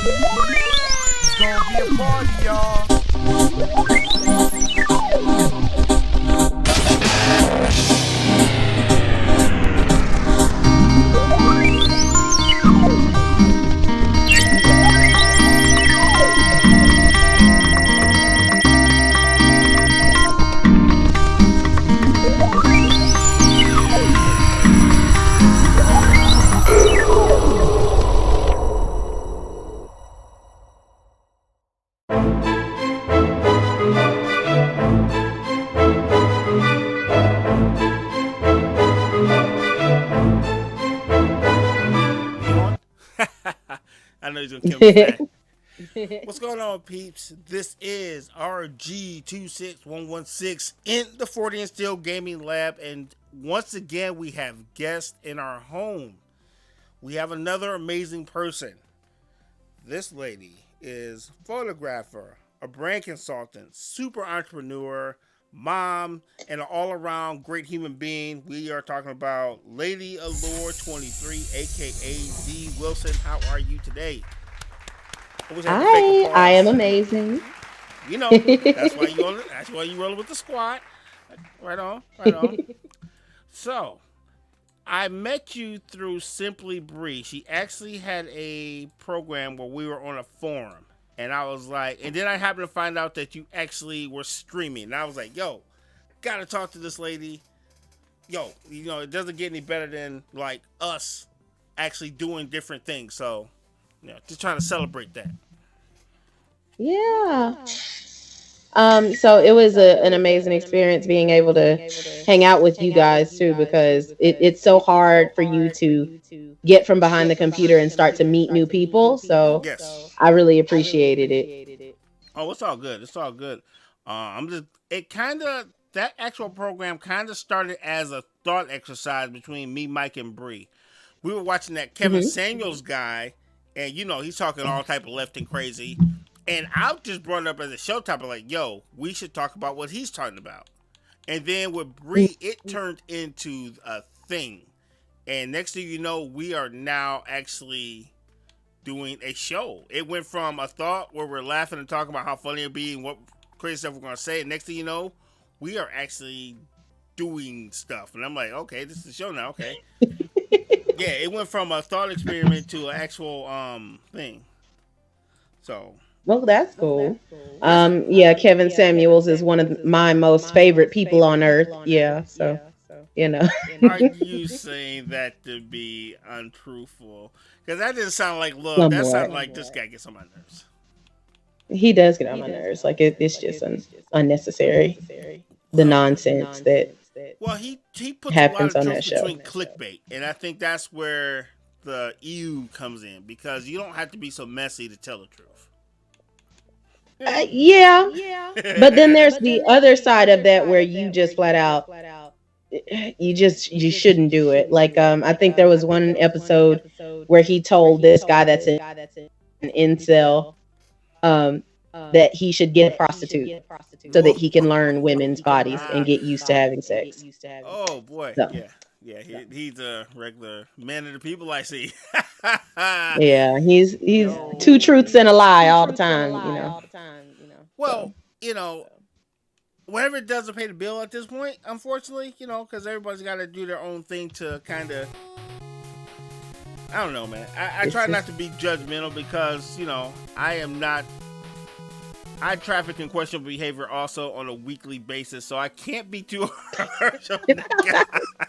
It's gonna be a party, y'all. You on? I know he's gonna kill me for that. What's going on, peeps? This is RG26116 in the 40 and Steel Gaming Lab, and once again, we have guests in our home. We have another amazing person. This lady is a photographer, a brand consultant, super entrepreneur, mom, and an all-around great human being. We are talking about Lady Allure 23, aka Dee Wilson. How are you today? Always have to fake Hi, I am applause. amazing. You know, that's why you on. That's why you rolling with the squad. Right on, right on. So, I met you through Simply Bree. She actually had a program where we were on a forum, and I was like, and then I happened to find out that you actually were streaming, and I was like, yo, gotta talk to this lady. Yo, it doesn't get any better than like us actually doing different things. So, just trying to celebrate that. Yeah. So it was an amazing experience being able to hang out with you guys too, because it's so hard for you to get from behind the computer and start to meet new people. So Yes. I really appreciated it. Oh, it's all good. It's all good. I'm just. It kind of that actual program kind of started as a thought exercise between me, Mike, and Bree. We were watching that Kevin Hmm. Samuels guy, and he's talking all type of left and crazy. And I just brought it up as a show topic, like, yo, we should talk about what he's talking about. And then with Bree, it turned into a thing. And next thing you know, we are now actually doing a show. It went from a thought where we're laughing and talking about how funny it'd be and what crazy stuff we're gonna say. And next thing you know, we are actually doing stuff. And I'm like, okay, this is the show now. Okay, yeah. It went from a thought experiment to an actual thing. So Well, that's cool. yes, Yeah, Kevin Samuels is one of my most favorite people on earth. Yeah, so you know. are you saying that to be untruthful? Because that didn't sound like love. That Somewhat. sounded like this guy gets on my nerves. He does get on my nerves. Like it's just unnecessary. The Well, nonsense that Well, he puts a lot happens of on truth that show. between clickbait, and I think that's where the EU comes in because you don't have to be so messy to tell the truth. Yeah, but then there's the other side of that where you just flat out you shouldn't do it. Like I think there was one episode where he told this guy that's an incel um that he should get a prostitute so that Oh, he can learn women's bodies and get used to having sex. oh boy, So yeah, yeah. He's a regular man of the people. I see. yeah, he's two truths Yo, and a lie all the time. So well, you know, whatever it doesn't pay the bill at this point, unfortunately, because everybody's got to do their own thing to kind of. I don't know, man. I it's try not just to be judgmental because I am not. I traffic in questionable behavior also on a weekly basis, so I can't be too harsh on that guy.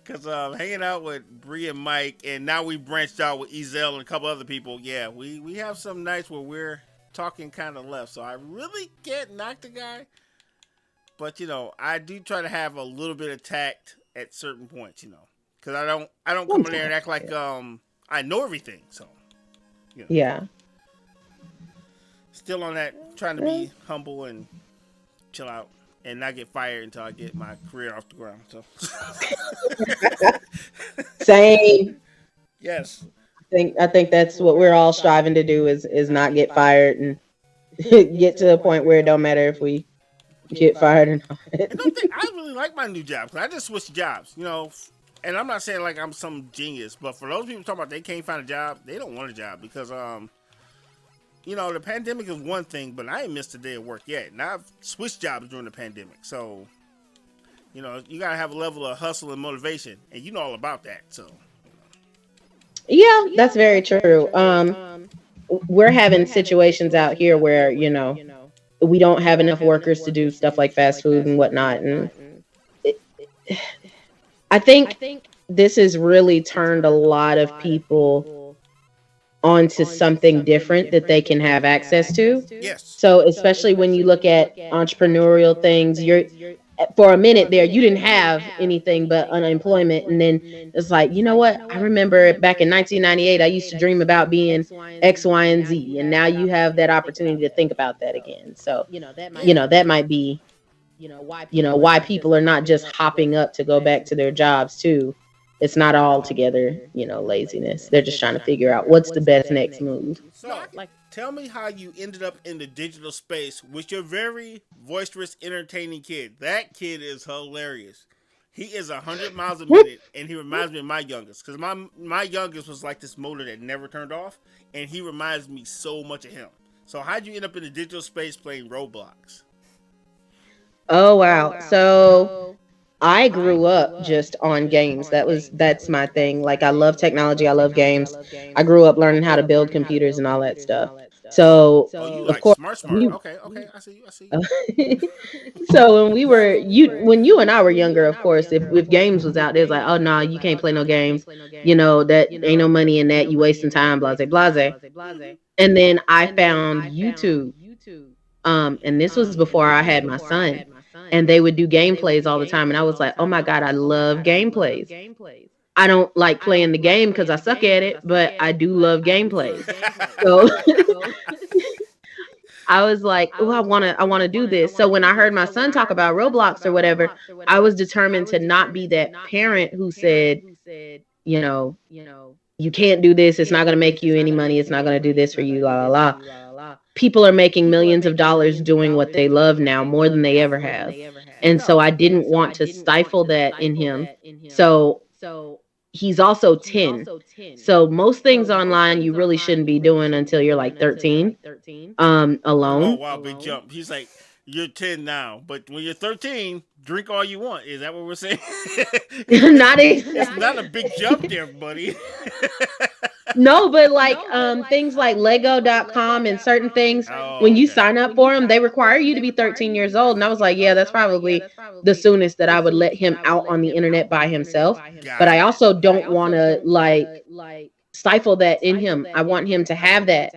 Because hanging out with Bree and Mike, and now we branched out with Ezel and a couple other people. Yeah, we have some nights where we're talking kind of left, so I really can't knock the guy. But I do try to have a little bit of tact at certain points. Because I don't come in there and sometimes. act like I know everything. So you know, Yeah. still on that, trying to Yeah. be humble and chill out and not get fired until I get my career off the ground. So Same. yes, I think that's what we're all striving to do is not get fired and get to a point where it don't matter if we get fired or not. and don't think I really like my new job because I just switched jobs. And I'm not saying like I'm some genius, but for those people talking about they can't find a job, they don't want a job because the pandemic is one thing, but I ain't missed a day of work yet. And I've switched jobs during the pandemic. So, you got to have a level of hustle and motivation. And you know all about that. So, Yeah, that's very true. We're having situations out here where, we don't have enough workers to do stuff like fast food and whatnot. And it, I think this has really turned a lot of people onto something different that they can have access to. yes. So, especially when you look at entrepreneurial things, you're for a minute there, you didn't have anything but unemployment. And then it's like, you know what? I remember back in 1998, I used to dream about being X, Y, and Z. And now you have that opportunity to think about that again. So, Yeah. that might be, why people are not just hopping up to go back to their jobs too. It's not all together, laziness. They're just trying to figure out what's the best next move. So, tell me how you ended up in the digital space with your very boisterous, entertaining kid. That kid is hilarious. He is 100 miles a minute, and he reminds me of my youngest. Because my youngest was like this motor that never turned off, and he reminds me so much of him. So, how'd you end up in the digital space playing Roblox? Oh wow. So I grew up just on games. That's my thing. Like I love technology, I love games. I grew up learning how to build computers and all that stuff. So Oh, you of like course smart, smart. we Okay, okay. I see you. I see you. so when you and I were younger, of course, if games was out there, it's like, oh no, you can't play no games. That ain't no money in that. You wasting time, blase blase. Mm-hmm. And then I found YouTube. And this was before I had my son. And they would do gameplays all the time. And I was like, oh my God, I love gameplays. I don't like playing the game because I suck at it, but I do love gameplays. So I was like, oh, I wanna do this. So when I heard my son talk about Roblox or whatever, I was determined to not be that parent who said, you know, you can't do this, it's not gonna make you any money, it's not gonna do this for you, la la la. People are making millions of dollars doing what they love now more than they ever have. And so I didn't want to stifle that in him. So he's also 10. So most things online you really shouldn't be doing until you're like 13 Oh alone. wow, big jump. He's like, you're 10 now, but when you're 13, drink all you want. Is that what we're saying? Not It's not a big jump there, buddy. No, but like things like lego.com and certain things, Oh, when you okay. sign up for them, they require you to be 13 years old. And I was like, yeah, that's probably the soonest that I would let him out on the internet by himself. But I Gotcha. also don't want to like stifle that in him. I want him to have that.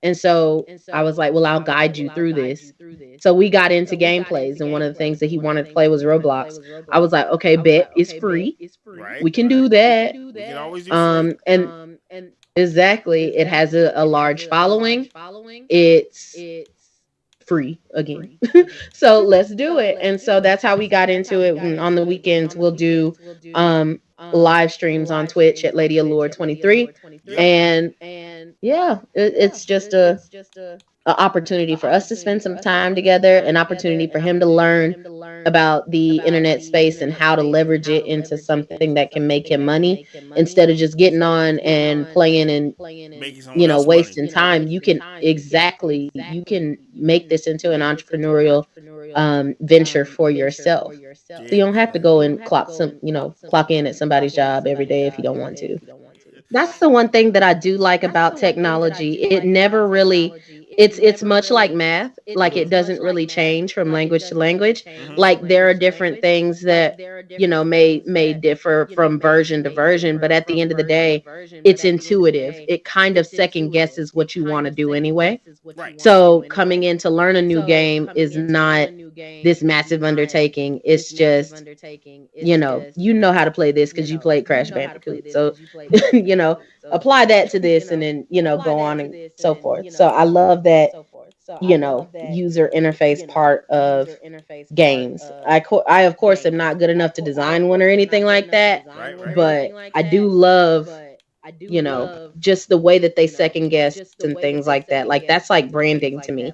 And so I was like, well, I'll guide you through this. So we got into gameplays, and one of the things that he wanted to play was Roblox. I was like, okay, bet it's free. Right, We can right. do that. We can always do free. And exactly, it has a large following. It's free again. So let's do it. And so that's how we got into it. And on the weekends, we'll do live streams on Twitch at Lady Allure 23. Yep. And yeah, it's just a opportunity for us to spend some time together, an opportunity for him to learn about the internet space and how to leverage it into something that can make him money instead of just getting on and playing and Making someone else money. wasting time. You can make this into an entrepreneurial venture for yourself. So you Dig. don't have to go and clock in at somebody's job every day if you don't want to. That's the one thing that I do like about technology. It never really it's much like math. Like it doesn't really change from language to language. Mm-hmm. Like there are different things that may differ from version to version, but at the end of the day, it's intuitive. It kind of second guesses what you want to do anyway. Right. So coming in to learn a new game is not this massive undertaking. It's just you know how to play this because you played Crash Bandicoot. So apply that to this, and then go on and so forth. So I love that user interface part of games. I of course am not good enough to design one or anything like that, Right, right. but I do love just the way that they second guess and things like that. Like that's like branding to me.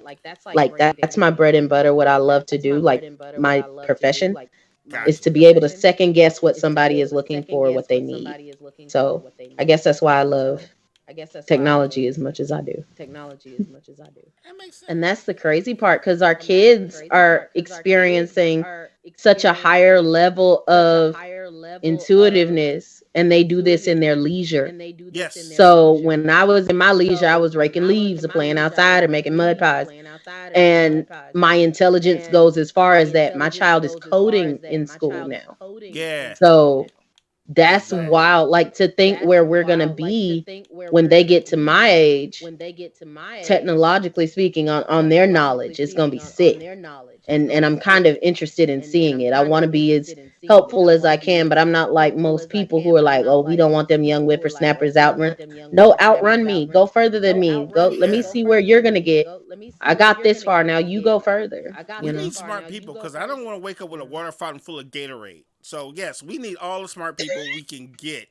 Like that's my bread and butter, what I love to do, like my profession is Gotcha. to be able to second guess what somebody is looking for, what they need. So I guess that's why I love technology as much as I do. That makes sense. And that's the crazy part because our kids are experiencing such a higher level of intuitiveness and they do this in their leisure. Yes. So when I was in my leisure, I was raking leaves or playing outside or making mud pies. And my intelligence goes as far as that my child is coding in school now. Yeah. So that's Exactly. wild. Like to think where we're going to be when they get to my age, technologically speaking, on their knowledge, it's going to be sick. And I'm kind of interested in seeing it. I want to be as helpful as I can, but I'm not like most people who are like, oh, we don't want them young whippersnappers outrun. No, outrun me. Go further than me. Go. Let me Yeah. see where you're going to get. I got this far. Now you go further. We need smart people because I don't want to wake up with a water fountain full of Gatorade. So yes, we need all the smart people we can get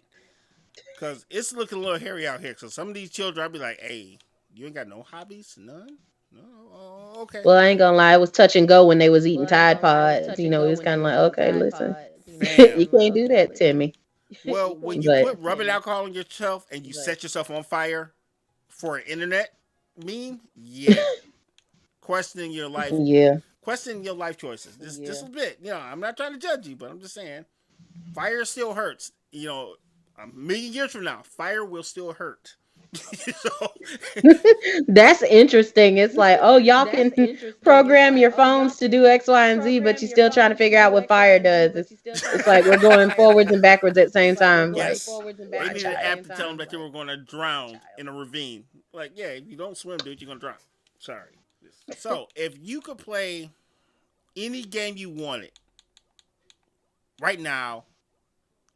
because it's looking a little hairy out here. So some of these children, I'll be like, "Hey, you ain't got no hobbies, none? No, oh, okay." Well, I ain't gonna lie, it was touch and go when they was eating Tide Pods. You know, it was kind of like, okay, listen, Yeah. you can't do that to me. Well, when you But put rubbing alcohol on yourself and you set yourself on fire for an internet meme, yeah, questioning your life, yeah, questioning your life choices. Just a bit. You know, I'm not trying to judge you, but I'm just saying, fire still hurts. You know, a million years from now, fire will still hurt. So, that's interesting. It's like, oh, y'all can program your phones to do X, Y, and Z, but you're still trying to figure out what fire does. It's like we're going forwards and backwards at the same time. Like, yes, they my needed an child. app to tell them that they were going to drown in a ravine. Like, yeah, if you don't swim, dude, you're going to drown. Sorry. So, if you could play any game you wanted right now,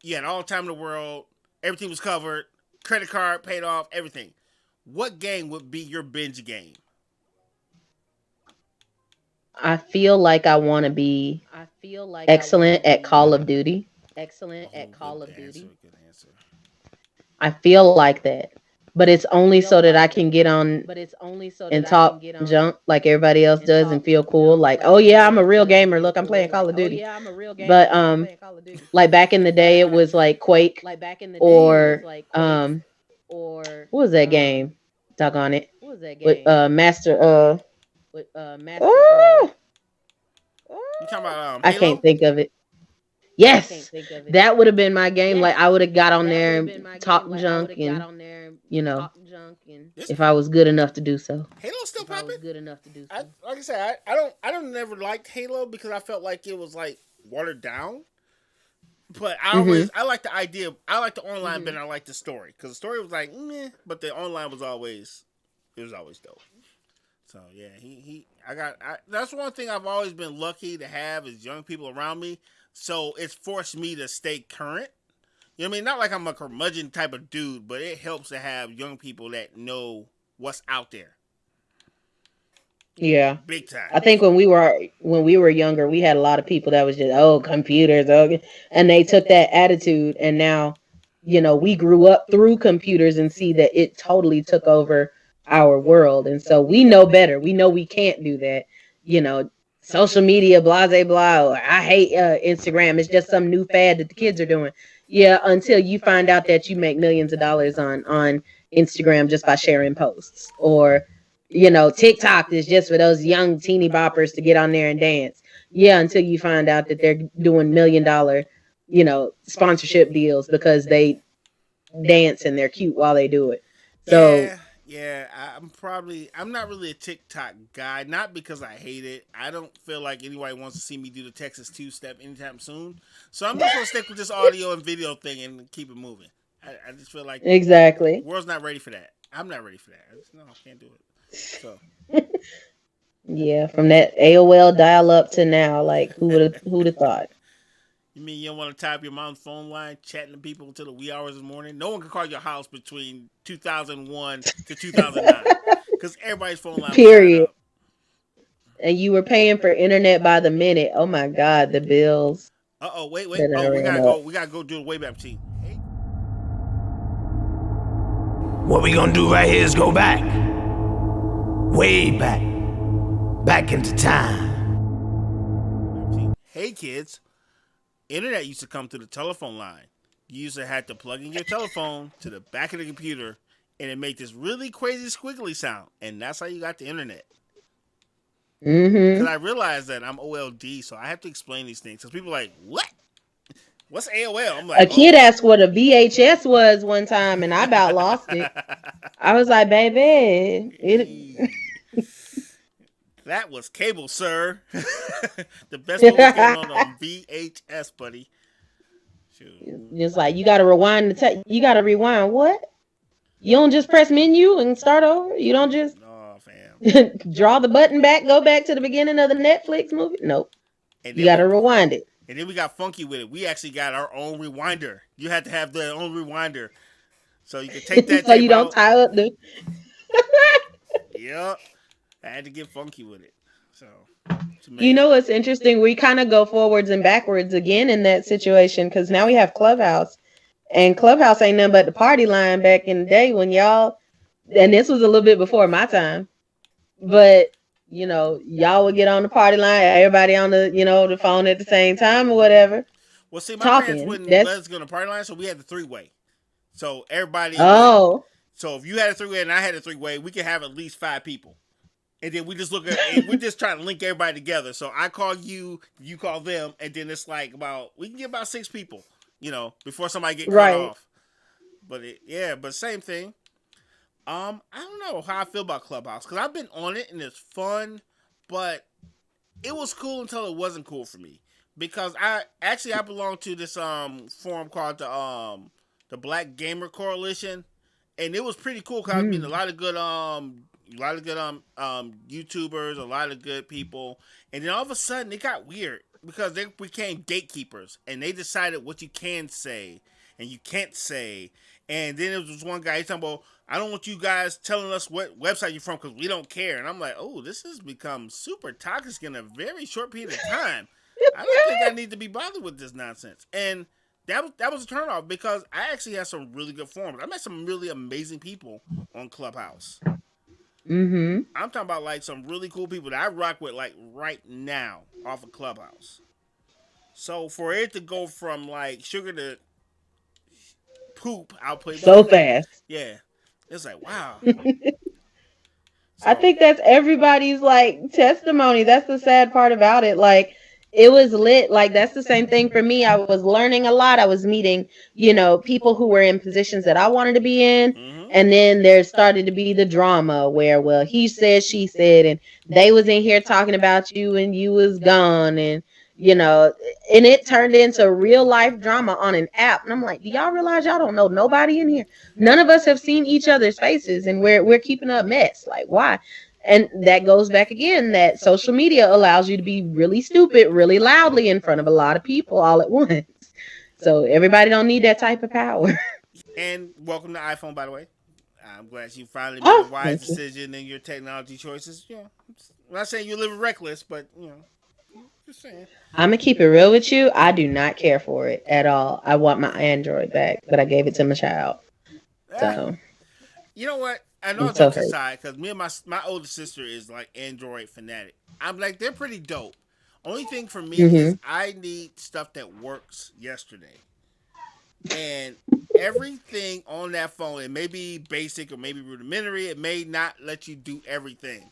you had all the time in the world, everything was covered, credit card paid off, everything. What game would be your binge game? I feel like I want to be excellent at Call of Duty. Good answer. Good answer. I feel like that. But it's only so that I can get on and talk junk like everybody else does and feel cool. Like, oh yeah, I'm a real gamer. Look, I'm playing Call of Duty. But like back in the day it was like Quake or what was that game? Doggone it. With Master ah, You talking about I can't Halo? think of it. Yes. That would have been my game. Like I would have got on there and talked junk and you know, It's, if I was good enough to do so. Halo's still popping. Like I said, I don't never liked Halo because I felt like it was like watered down. But Mhm. I like the idea. I like the online better than I like the story because the story was like meh, but the online was always dope. So yeah, that's one thing I've always been lucky to have is young people around me. So it's forced me to stay current. You know what I mean? Not like I'm a curmudgeon type of dude, but it helps to have young people that know what's out there. Yeah. Big time. I think when we were younger, we had a lot of people that was just computers, and they took that attitude, and now, you know, we grew up through computers and see that it totally took over our world, and so we know better. We know we can't do that. You know, social media, blah blah blah. Or I hate Instagram. It's just some new fad that the kids are doing. Yeah, until you find out that you make millions of dollars on Instagram just by sharing posts, or you know, TikTok is just for those young teeny boppers to get on there and dance. Yeah, until you find out that they're doing $1 million, you know, sponsorship deals because they dance and they're cute while they do it. So, Yeah. I'm not really a TikTok guy. Not because I hate it. I don't feel like anybody wants to see me do the Texas two step anytime soon. So I'm just gonna stick with this audio and video thing and keep it moving. I just feel like exactly. the world's not ready for that. I'm not ready for that. No, I can't do it. So Yeah, from that AOL dial up to now, like who'd have thought? you mean you don't want to type your mom's phone line, chatting to people until the wee hours of the morning? No one can call your house between 2001 to 2009 because everybody's phone line was tied Period. up. And you were paying for internet by the minute. Oh my God, the bills Wait. that I Oh, we ran gotta up. go. We gotta go do the Wayback Machine. Hey. What we gonna do right here is go back. Way back. Back into time. Hey kids, internet used to come through the telephone line. You used to have to plug in your telephone to the back of the computer and it made this really crazy squiggly sound, and that's how you got the internet. Because Mm-hmm. I realized that I'm OLD, so I have to explain these things. Because people are like, what? What's AOL? I'm A like, kid oh. asked what a VHS was one time, and I about lost it. I was like, baby, That was cable, sir. The best movies came out on VHS, buddy. Shoot. it's like you got to rewind you got to rewind. What? You don't just press menu and start over. You don't just Oh, fam. draw the button back, go back to the beginning of the Netflix movie. Nope. And You then got we to rewind it. and then we got funky with it. We actually got our own rewinder. You had to have the own rewinder, so you could take that So you tape don't out. tie up the. Yep. I had to get funky with it. So it's You amazing. know what's interesting? We kind of go forwards and backwards again in that situation because now we have Clubhouse, and Clubhouse ain't nothing but the party line back in the day when y'all. And this was a little bit before my time, but y'all would get on the party line, everybody on the phone at the same time or whatever, Well, see, my parents talking. wouldn't let That's us go to party line, so we had the three way. So everybody would. oh. So if you had a three way and I had a three way, we could have at least 5 people. And then we just look at and we just try to link everybody together. So I call you, you call them, and then it's like we can get about 6 people, before somebody get cut Right. off. But but same thing. I don't know how I feel about Clubhouse because I've been on it and it's fun, but it was cool until it wasn't cool for me because I belong to this forum called the Black Gamer Coalition, and it was pretty cool because I was meeting Mm. a lot of good YouTubers, a lot of good people, and then all of a sudden it got weird because they became gatekeepers and they decided what you can say and you can't say. And then there was one guy he's talking about, I don't want you guys telling us what website you're from because we don't care. And I'm like, oh, this has become super toxic in a very short period of time. I don't think I need to be bothered with this nonsense. And that was a turnoff because I actually had some really good forums. I met some really amazing people on Clubhouse. Mm-hmm. I'm talking about like some really cool people that I rock with like right now off of Clubhouse. So for it to go from like sugar to poop, I'll put So fast. yeah, it's like wow. I So think that's everybody's like testimony. That's the sad part about it. Like it was lit. Like that's the same thing for me. I was learning a lot. I was meeting, people who were in positions that I wanted to be in. mm-hmm. And then there started to be the drama where, well, he said, she said, and they was in here talking about you and you was gone. You know, and it turned into real life drama on an app. And I'm like, do y'all realize y'all don't know nobody in here? None of us have seen each other's faces, and we're keeping a mess. Like, why? And that goes back again that social media allows you to be really stupid, really loudly in front of a lot of people all at once. So everybody don't need that type of power. And welcome to iPhone, by the way. I'm glad you finally made a Oh, wise thank you. decision in your technology choices. I'm not saying you're living reckless, but just saying. I'm gonna keep it real with you. I do not care for it at all. I want my Android back, but I gave it to my child. Ah, So you know what? I know I'm so jokes hurt. aside, because me and my older sister is like Android fanatic. I'm like they're pretty dope. Only thing for me is Hmm. I need stuff that works yesterday, and everything on that phone. It may be basic or maybe rudimentary. It may not let you do everything,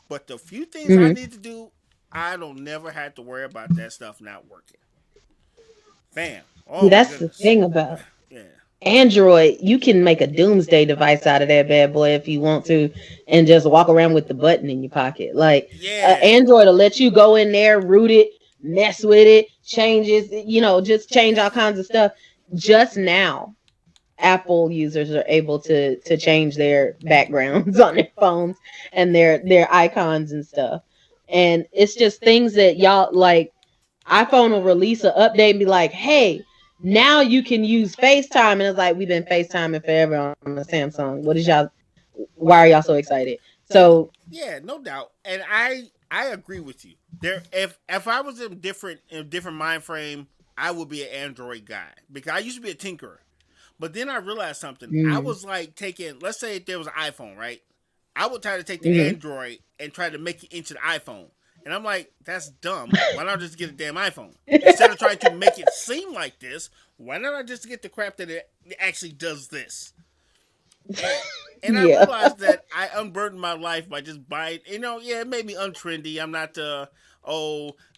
but the few things I Hmm. need to do, I don't never have to worry about that stuff not working. Fam. See, Oh my that's the goodness. thing about Yeah. Android. You can make a doomsday device out of that bad boy if you want to, and just walk around with the button in your pocket. Like Yeah. Android will let you go in there, root it, mess with it, changes, just change all kinds of stuff. Just now, Apple users are able to change their backgrounds on their phones and their icons and stuff. And it's just things that y'all like iPhone will release an update and be like, hey, now you can use FaceTime. And it's like, we've been FaceTiming forever on the Samsung. Why are y'all so excited? So, Yeah, no doubt. And I agree with you. If I was in a different mind frame, I would be an Android guy because I used to be a tinkerer. But then I realized something. I mm, was like taking, let's say if there was an iPhone, right? I would try to take the mm-hmm. Android and try to make it into the iPhone. And I'm like, that's dumb. Why not just get a damn iPhone? Instead of trying to make it seem like this, why not I just get the crap that it actually does this? And, And I Yeah. realized that I unburdened my life by just buying. Yeah, it made me untrendy. I'm not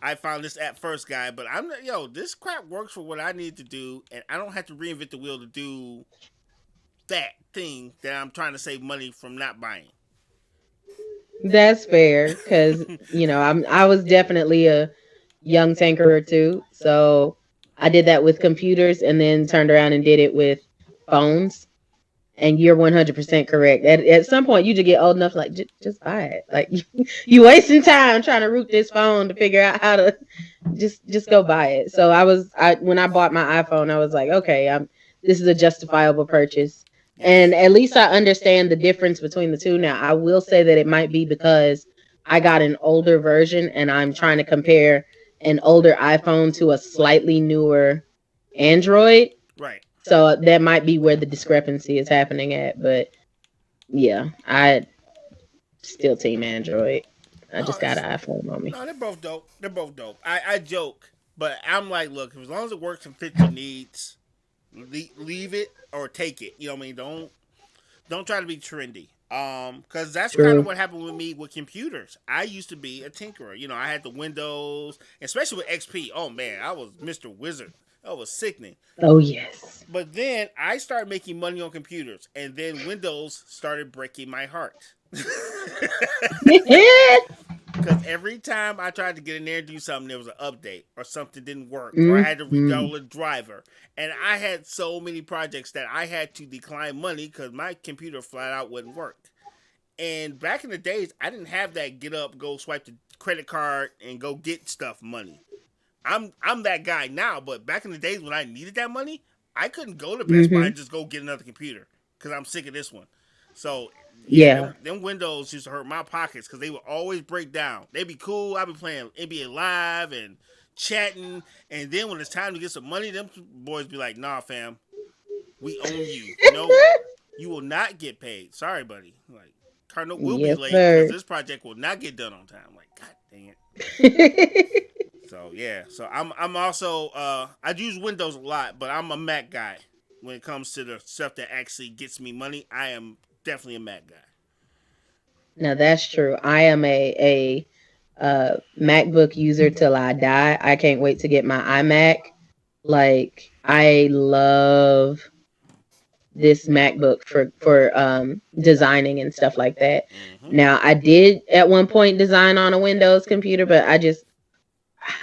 I found this app first guy, but I'm not, this crap works for what I need to do, and I don't have to reinvent the wheel to do that thing that I'm trying to save money from not buying. That's fair because I was definitely a young tinkerer too. So I did that with computers and then turned around and did it with phones. And you're 100% correct. At some point, you just get old enough, like just buy it. Like you wasting time trying to root this phone to figure out how to just go buy it. So when I bought my iPhone, I was like, okay, this is a justifiable purchase. Yes. And at least I understand the difference between the two now. I will say that it might be because I got an older version and I'm trying to compare an older iPhone to a slightly newer Android. Right. So that might be where the discrepancy is happening at. But yeah, I still team Android. I No, just got an iPhone on me. no, they're both dope. They're both dope. I joke, but I'm like, look, as long as it works and fits your needs, leave it or take it. You know what I mean? Don't try to be trendy. Because that's kind of True. what happened with me with computers. I used to be a tinkerer. I had the Windows, especially with XP. Oh man, I was Mr. Wizard. That was sickening. Oh yes. But then I started making money on computers, and then Windows started breaking my heart. Because every time I tried to get in there and do something, there was an update or something didn't work, or I had to Mm-hmm. redownload a driver. And I had so many projects that I had to decline money because my computer flat out wouldn't work. And back in the days, I didn't have that get up, go swipe the credit card, and go get stuff money. I'm that guy now, but back in the days when I needed that money, I couldn't go to Best Buy Mm-hmm. and just go get another computer because I'm sick of this one. So yeah, Yeah. them Windows used to hurt my pockets because they would always break down. They'd be cool. I'd be playing NBA Live and chatting, and then when it's time to get some money, them boys be like, "Nah, fam, we own you. No, you will not get paid. Sorry, buddy. Like Cardinal will be Yes, late because sir. this project will not get done on time." I'm like, God dang it. So yeah, so I'm also I use Windows a lot, but I'm a Mac guy when it comes to the stuff that actually gets me money. I am definitely a Mac guy. Now that's true. I am a MacBook user till I die. I can't wait to get my iMac. Like I love this MacBook for designing and stuff like that. Mm-hmm. Now I did at one point design on a Windows computer, but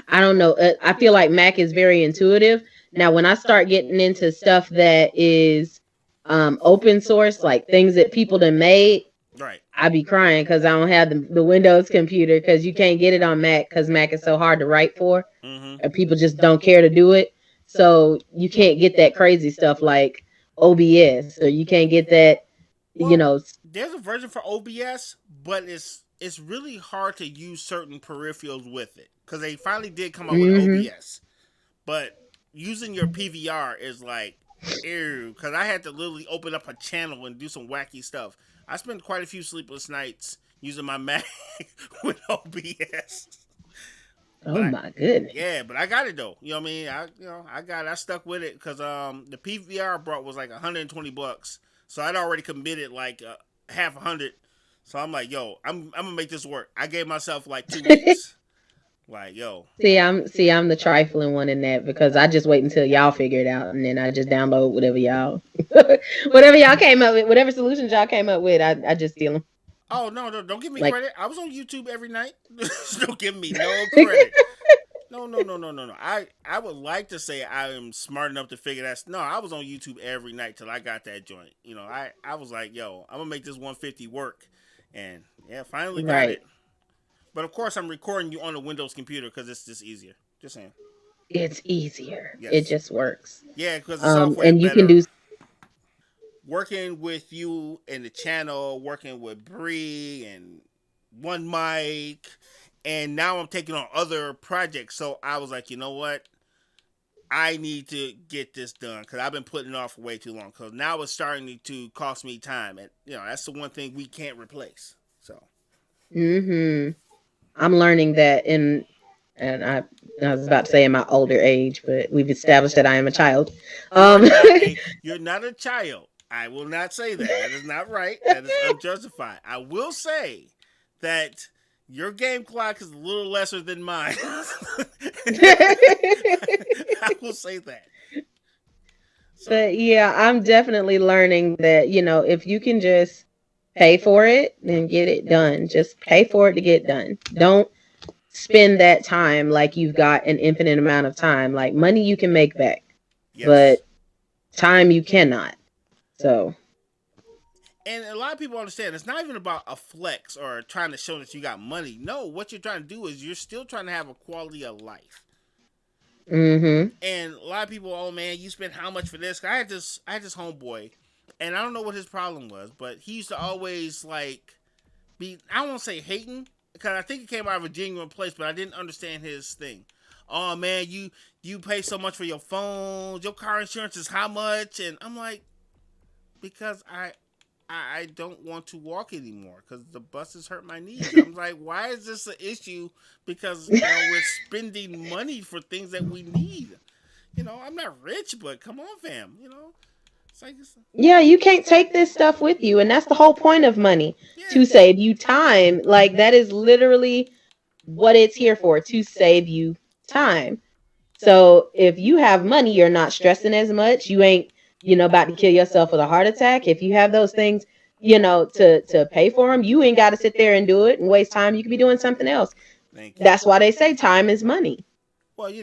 I don't know. I feel like Mac is very intuitive. Now when I start getting into stuff that is open source, like things that people done made, Right. I be crying because I don't have the Windows computer because you can't get it on Mac because Mac is so hard to write for, Mm-hmm. and people just don't care to do it. So you can't get that crazy stuff like OBS, or you can't get that, you Well, know. there's a version for OBS, but it's really hard to use certain peripherals with it because they finally did come out with Mm-hmm. OBS, but using your PVR is like ew because I had to literally open up a channel and do some wacky stuff. I spent quite a few sleepless nights using my Mac with OBS. But Oh my goodness. but I got it though. You know what I mean? I stuck with it because the PVR I brought was like $120, so I'd already committed like half $100. So I'm like, yo, I'm gonna make this work. I gave myself like 2 weeks. Like, yo, I'm the trifling one in that because I just wait until y'all figure it out and then I just download whatever y'all whatever y'all came up with, whatever solutions y'all came up with, I just steal them. oh no, don't give me Like credit. I was on YouTube every night. Don't give me no credit. No. I would like to say I am smart enough to figure that. No, I was on YouTube every night till I got that joint. I was like, yo, I'm gonna make this 150 work, and yeah, finally got right. it. But of course, I'm recording you on a Windows computer because it's just easier. Just saying. It's easier. It Yes. just works. Yeah, because the software is And you can better. do Working with you in the channel, working with Bree and One Mic, and now I'm taking on other projects. So I was like, you know what? I need to get this done because I've been putting it off for way too long. Because now it's starting to cost me time, and that's the one thing we can't replace. So mhm. I'm learning that and I was about to say in my older age, but we've established that I am a child. you are Um not a you're not a child. I will not say that. That is not right. That is unjustified. I will say that your game clock is a little lesser than mine. I will say that. So. But yeah, I'm definitely learning that, if you can just pay for it, then get it done. Just pay for it to get done. Don't spend that time like you've got an infinite amount of time. Like money you can make back, Yes. but time you cannot. So. And a lot of people understand it's not even about a flex or trying to show that you got money. No, what you're trying to do is you're still trying to have a quality of life. Mm-hmm. And a lot of people, oh man, you spent how much for this? I had this homeboy, and I don't know what his problem was, but he used to always like be, I don't want to say hating, because I think it came out of a genuine place, but I didn't understand his thing. Oh man, you pay so much for your phones, your car insurance is how much? And I'm like, because I don't want to walk anymore because the buses hurt my knees. I'm like, why is this an issue? Because we're spending money for things that we need. I'm not rich, but come on, fam. Yeah, you can't take this stuff with you, and that's the whole point of money, to save you time. Like, that is literally what it's here for, to save you time. So if you have money, you're not stressing as much. You ain't, about to kill yourself with a heart attack. If you have those things, to pay for them, you ain't got to sit there and do it and waste time. You could be doing something else. That's why they say time is money. Well,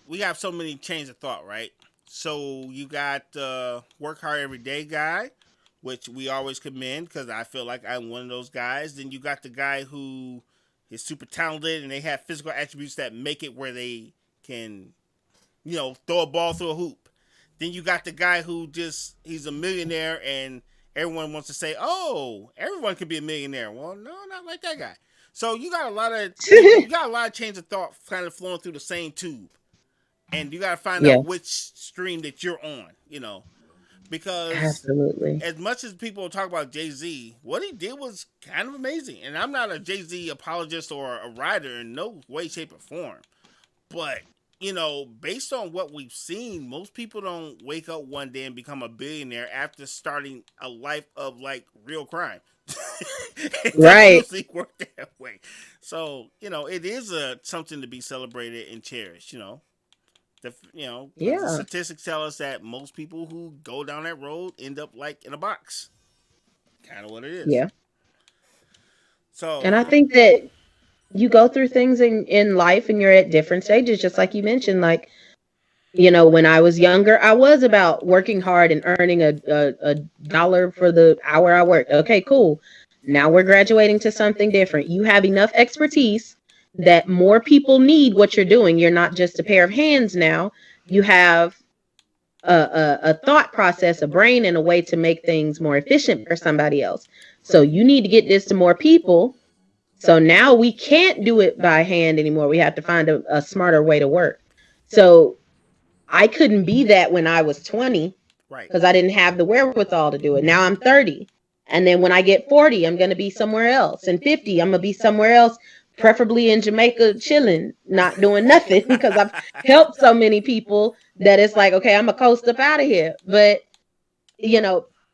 we have so many chains of thought, right? So you got work hard every day guy, which we always commend because I feel like I'm one of those guys. Then you got the guy who is super talented and they have physical attributes that make it where they can, throw a ball through a hoop. Then you got the guy who he's a millionaire and everyone wants to say, oh, everyone can be a millionaire. Well, no, not like that guy. So you got a lot of chains of thought kind of flowing through the same tube. And you got to find out which stream that you're on, because absolutely, as much as people talk about JayZ, what he did was kind of amazing. And I'm not a JayZ apologist or a writer in no way, shape, or form. But, based on what we've seen, most people don't wake up one day and become a billionaire after starting a life of like real crime. It doesn't usually work that way. So, it is something to be celebrated and cherished, The statistics tell us that most people who go down that road end up like in a box. Kind of what it is. Yeah. So, and I think that you go through things in life and you're at different stages, just like you mentioned. Like, when I was younger, I was about working hard and earning a dollar for the hour I worked. Okay, cool. Now we're graduating to something different. You have enough expertise that more people need what you're doing. You're not just a pair of hands now. You have a thought process, a brain, and a way to make things more efficient for somebody else. So you need to get this to more people. So now we can't do it by hand anymore. We have to find a smarter way to work. So I couldn't be that when I was 20 because I didn't have the wherewithal to do it. Now I'm 30. And then when I get 40, I'm going to be somewhere else. And 50, I'm going to be somewhere else, preferably in Jamaica, chilling, not doing nothing because I've helped so many people that it's like, okay, I'm going to coast up out of here. But,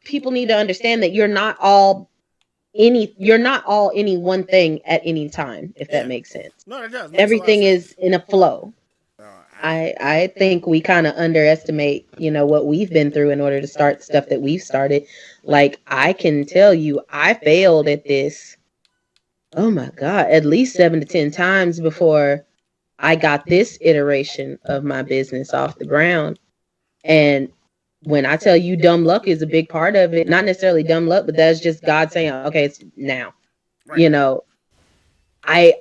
people need to understand that you're not all any one thing at any time, if that makes sense. No, it does. Everything is in a flow. I think we kind of underestimate, what we've been through in order to start stuff that we've started. Like, I can tell you, I failed at this, oh my God, at least 7 to 10 times before I got this iteration of my business off the ground. And when I tell you dumb luck is a big part of it, not necessarily dumb luck, but that's just God saying, okay, it's now. Right.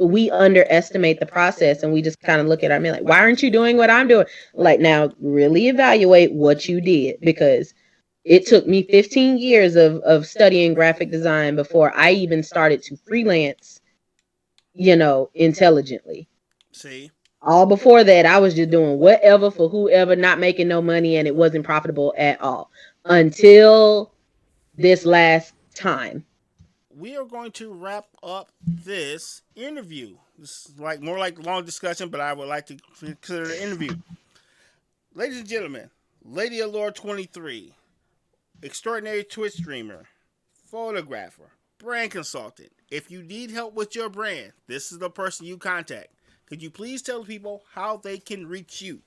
We underestimate the process and we just kind of look at it. I mean, like, why aren't you doing what I'm doing? Like, now really evaluate what you did, because it took me 15 years of studying graphic design before I even started to freelance, intelligently. See? All before that, I was just doing whatever for whoever, not making no money, and it wasn't profitable at all until this last time. We are going to wrap up this interview. This is more like a long discussion, but I would like to consider an interview. Ladies and gentlemen, Lady Allure 23. extraordinary Twitch streamer, photographer, brand consultant. If you need help with your brand, this is the person you contact. Could you please tell people how they can reach you?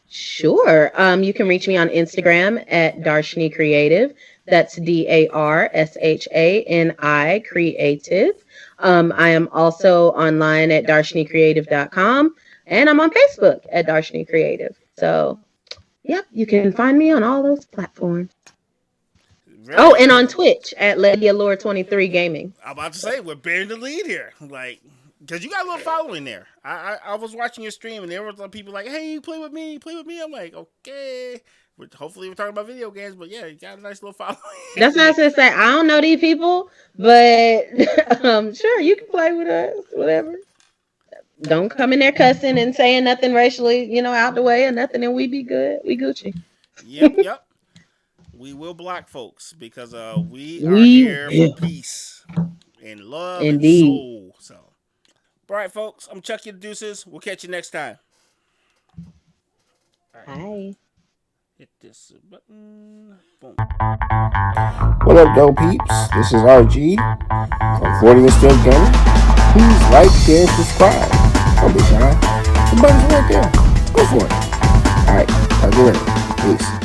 Sure. You can reach me on Instagram at Darshani Creative. That's DARSHANI Creative. I am also online at darshaniCreative.com, and I'm on Facebook at Darshani Creative. So, yep, you can find me on all those platforms. And on Twitch at Lady Allure 23 Gaming. I'm about to say, we're bearing the lead here. Like, because you got a little following there. I was watching your stream, and there were some people like, hey, play with me. I'm like, okay. Hopefully we're talking about video games, but yeah, you got a nice little following. That's what I was going to say. I don't know these people, but sure, you can play with us, whatever. Don't come in there cussing and saying nothing racially, out the way or nothing, and we be good. We Gucci. Yep. We will block folks because we are here for peace and love and soul. So, all right, folks, I'm Chucky the Deuces. We'll catch you next time. Right. Bye. Hit this button. Boom. What up, dope peeps? This is RG from 40 and Still Gaming. Please like, share, subscribe. Don't be shy. The button's right there. Go for it. All right, talk to you later. Peace.